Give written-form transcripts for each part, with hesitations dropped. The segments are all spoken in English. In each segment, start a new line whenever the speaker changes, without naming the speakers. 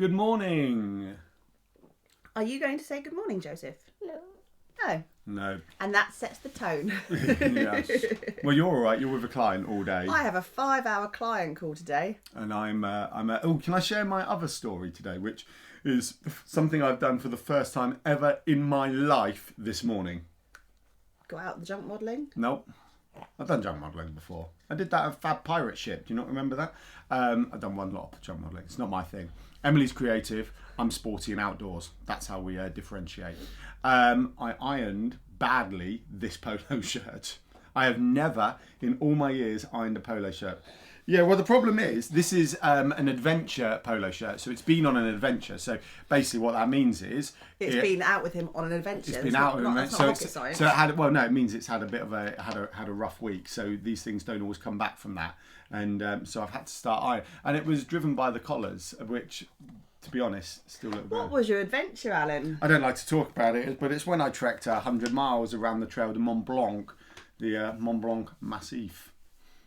Good morning.
Are you going to say good morning, Joseph? No.
No.
And that sets the tone.
Yes. Well, you're all right. You're with a client all day.
I have a 5-hour client call today.
And oh, can I share my other story today, which is something I've done for the first time ever in my life this morning.
Go out the junk modelling?
Nope. I've done junk modelling before. I did that at Fab Pirate Ship. Do you not remember that? I've done one lot of junk modelling. It's not my thing. Emily's creative. I'm sporty and outdoors. That's how we differentiate. I ironed badly this polo shirt. I have never, in all my years, ironed a polo shirt. Yeah, well, the problem is, this is an adventure polo shirt, so it's been on an adventure. So basically what that means is...
It's been out with him on an adventure.
It's been out with him.
That's not rocket science.
So it had, well, no, it means it's had a bit of had a rough week. So these things don't always come back from that. And so I've had to start ironing. And it was driven by the collars, which... To be honest, still look bad.
What was your adventure, Alan?
I don't like to talk about it, but it's when I trekked 100 miles around the Trail de Mont Blanc, the Mont Blanc Massif.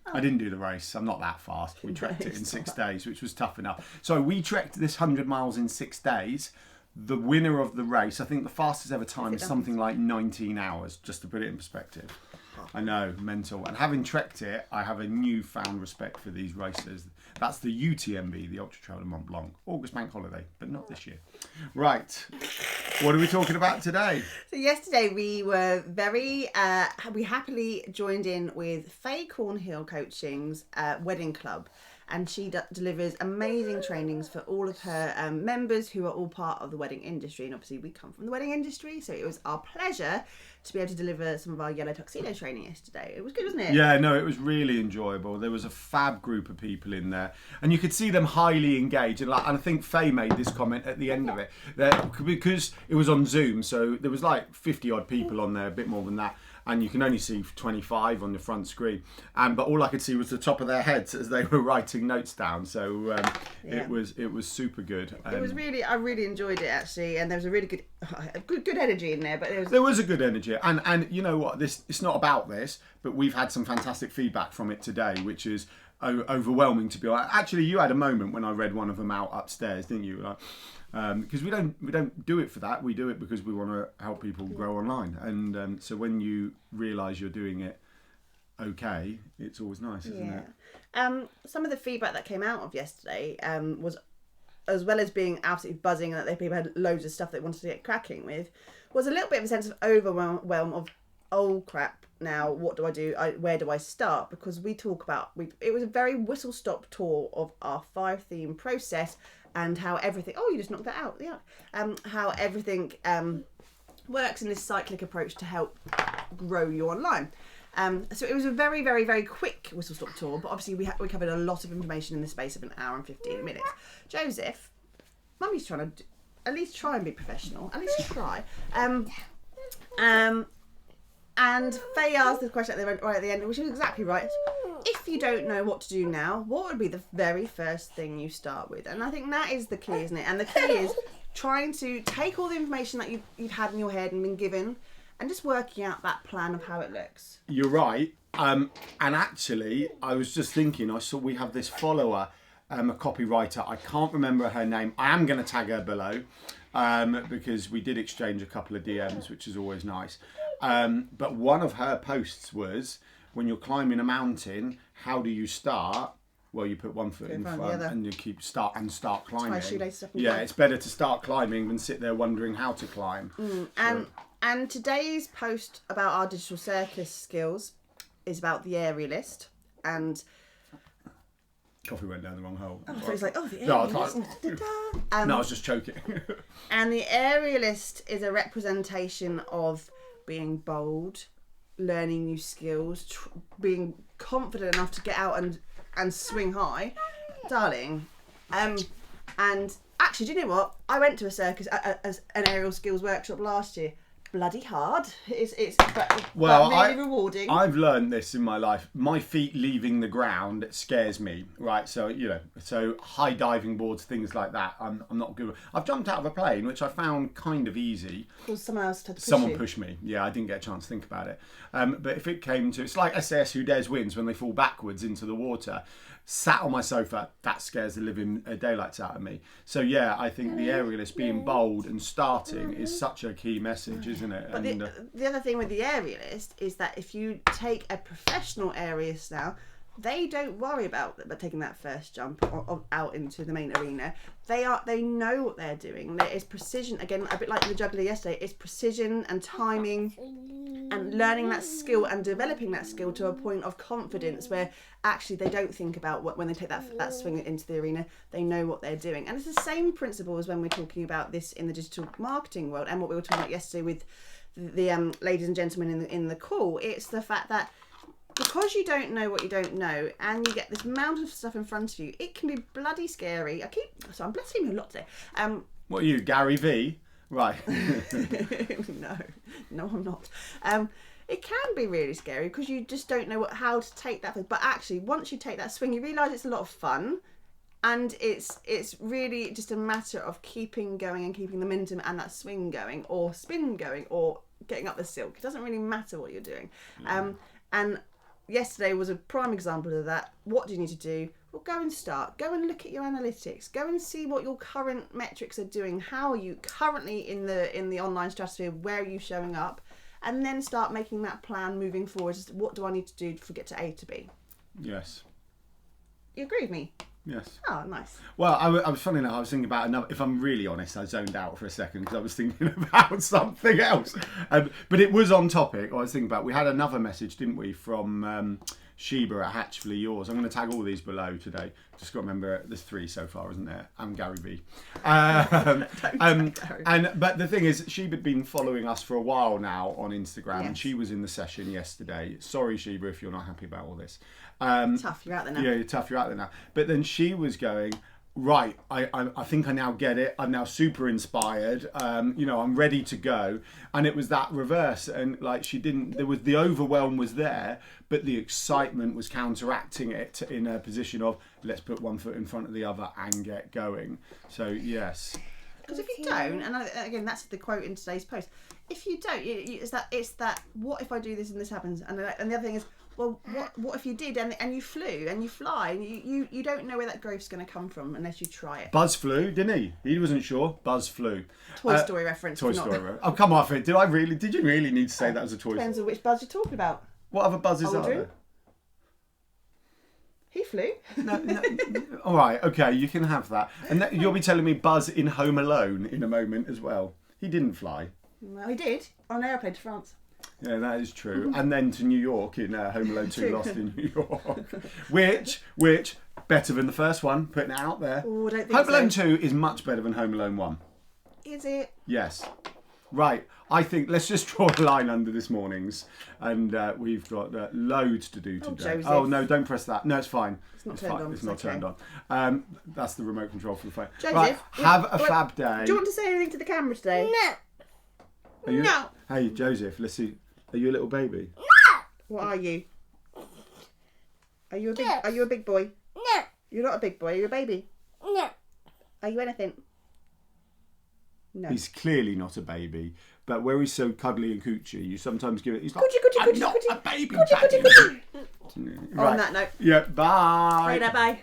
Oh. I didn't do the race. I'm not that fast. We trekked it in 6 days, which was tough enough. So we trekked this 100 miles in 6 days. The winner of the race, I think the fastest ever time is something like 19 hours, just to put it in perspective. I know, mental. And having trekked it, I have a newfound respect for these racers. That's the UTMB, the Ultra Trail de Mont Blanc. August bank holiday, but not this year. Right. What are we talking about today?
So yesterday we were we happily joined in with Faye Cornhill Coaching's wedding club. And she delivers amazing trainings for all of her members who are all part of the wedding industry. And obviously we come from the wedding industry, so it was our pleasure to be able to deliver some of our Yellow Tuxedo training yesterday. It was good, wasn't it? Yeah,
no, it was really enjoyable. There was a fab group of people in there, and you could see them highly engaged. And I think Faye made this comment at the end of it, that because it was on Zoom, so there was like 50 odd people on there, a bit more than that. And you can only see 25 on the front screen. But all I could see was the top of their heads as they were writing notes down. So it was super good.
It was I really enjoyed it actually, and there was a really good energy in there. But
there was a good energy, and you know what? It's not about this, but we've had some fantastic feedback from it today, which is overwhelming to be honest. Actually, you had a moment when I read one of them out upstairs, didn't you? Because we don't do it for that. We do it because we want to help people grow online. And so when you realise you're doing it okay, it's always nice, isn't it?
Some of the feedback that came out of yesterday was, as well as being absolutely buzzing and that people had loads of stuff they wanted to get cracking with, was a little bit of a sense of overwhelm of, oh crap, now what do I do? Where do I start? Because we talk about, it was a very whistle-stop tour of our 5-theme process, and how everything... Oh, you just knocked that out. Yeah. How everything works in this cyclic approach to help grow you online. So it was a very, very, very quick whistle-stop tour, but obviously we covered a lot of information in the space of an hour and 15 minutes. Joseph, Mummy's trying to at least try and be professional. At least try. And Faye asked this question right at the end, which was exactly right. If you don't know what to do now, what would be the very first thing you start with? And I think that is the key, isn't it? And the key is trying to take all the information that you've had in your head and been given, and just working out that plan of how it looks.
You're right. And actually, I was just thinking, I saw we have this follower, a copywriter. I can't remember her name. I am going to tag her below because we did exchange a couple of DMs, which is always nice. But one of her posts was, when you're climbing a mountain, how do you start? Well, you put one foot in front and you start climbing. Yeah, it's better to start climbing than sit there wondering how to climb.
And today's post about our Digital Circus skills is about the aerialist. And
coffee went down the wrong hole.
Oh, so it's like, the aerialist.
No, I was just choking.
And the aerialist is a representation of being bold, learning new skills, being confident enough to get out and swing high, darling. And actually, do you know what? I went to a circus as an aerial skills workshop last year. Bloody hard. It's really rewarding.
I've learned this in my life. My feet leaving the ground scares me, right? So so high diving boards, things like that, I'm not good. I've jumped out of a plane, which I found kind of easy.
Well, someone else had to push
Someone pushed me. Yeah, I didn't get a chance to think about it. But if it came to, it's like SAS Who Dares Wins when they fall backwards into the water. sat on my sofa, that scares the living daylights out of me. So yeah, I think the aerialist being bold and starting is such a key message, isn't it?
But
And,
the other thing with the aerialist is that if you take a professional aerialist now, they don't worry about taking that first jump out into the main arena. They know what they're doing. There is precision, again, a bit like the juggler yesterday. It's precision and timing and learning that skill and developing that skill to a point of confidence where actually they don't think about when they take that swing into the arena. They know what they're doing. And it's the same principle as when we're talking about this in the digital marketing world and what we were talking about yesterday with the ladies and gentlemen in the call. It's the fact that because you don't know what you don't know and you get this mountain of stuff in front of you, it can be bloody scary. I'm blaspheming a lot today.
what are you, Gary V? Right.
No, I'm not. It can be really scary because you just don't know how to take that. But actually, once you take that swing, you realise it's a lot of fun. And it's really just a matter of keeping going and keeping the momentum and that swing going or spin going or getting up the silk. It doesn't really matter what you're doing. And yesterday was a prime example of that. What do you need to do? Well, go and start. Go and look at your analytics. Go and see what your current metrics are doing. How are you currently in the online stratosphere? Where are you showing up? And then start making that plan moving forward. What do I need to do to get to A to B?
Yes.
You agree with me?
Yes.
Oh, nice.
Well, I was funny enough. I was thinking about another. If I'm really honest, I zoned out for a second because I was thinking about something else. But it was on topic. I was thinking about. We had another message, didn't we, from Sheba at Hatchfully Yours. I'm going to tag all these below today. Just got to remember, there's 3 so far, isn't there? And Gary V. But the thing is, Sheba had been following us for a while now on Instagram,
Yes.
and she was in the session yesterday. Sorry, Sheba, if you're not happy about all this.
Tough, you're out there now.
Yeah, you're tough, you're out there now. But then she was going, right, I think I now get it. I'm now super inspired. I'm ready to go. And it was that reverse. And like the overwhelm was there, but the excitement was counteracting it in a position of let's put one foot in front of the other and get going. So, yes.
Because if you don't, and again, that's the quote in today's post. If you don't, it's that. What if I do this and this happens? And the other thing is, well, what if you did and you flew and you fly and you don't know where that growth's going to come from unless you try it.
Buzz flew, didn't he? He wasn't sure. Buzz flew.
Toy Story reference.
Toy Story reference. Oh, come off it. Did you really need to say that was a toy story?
Depends on which Buzz you're talking about.
What other Buzzes are
Aldrin?
there?
He flew.
No. All right, okay, you can have that. And you'll be telling me Buzz in Home Alone in a moment as well. He didn't fly.
Well, he did on an airplane to France.
Yeah, that is true. And then to New York in Home Alone 2 Lost in New York. Which, better than the first one, putting it out there.
Oh, I don't think
Home Alone
so.
2 is much better than Home Alone 1.
Is it?
Yes. Right, I think let's just draw a line under this morning's. And we've got loads to do today.
Joseph.
Oh, no, don't press that. No, it's fine.
It's not turned on.
It's not
okay.
turned on. That's the remote control for the phone.
Joseph,
right, have a fab day.
Do you want to say anything to the camera today?
No.
No.
Hey, Joseph, let's see. Are you a little baby?
What are you? Are you a big boy?
No.
You're not a big boy. Are you a baby?
No.
Are you anything? No.
He's clearly not a baby, but where he's so cuddly and coochie, you sometimes give it. He's like,
Coochie,
I'm not a baby.
Coochie.
Right.
On that note.
Yeah. Bye.
Bye.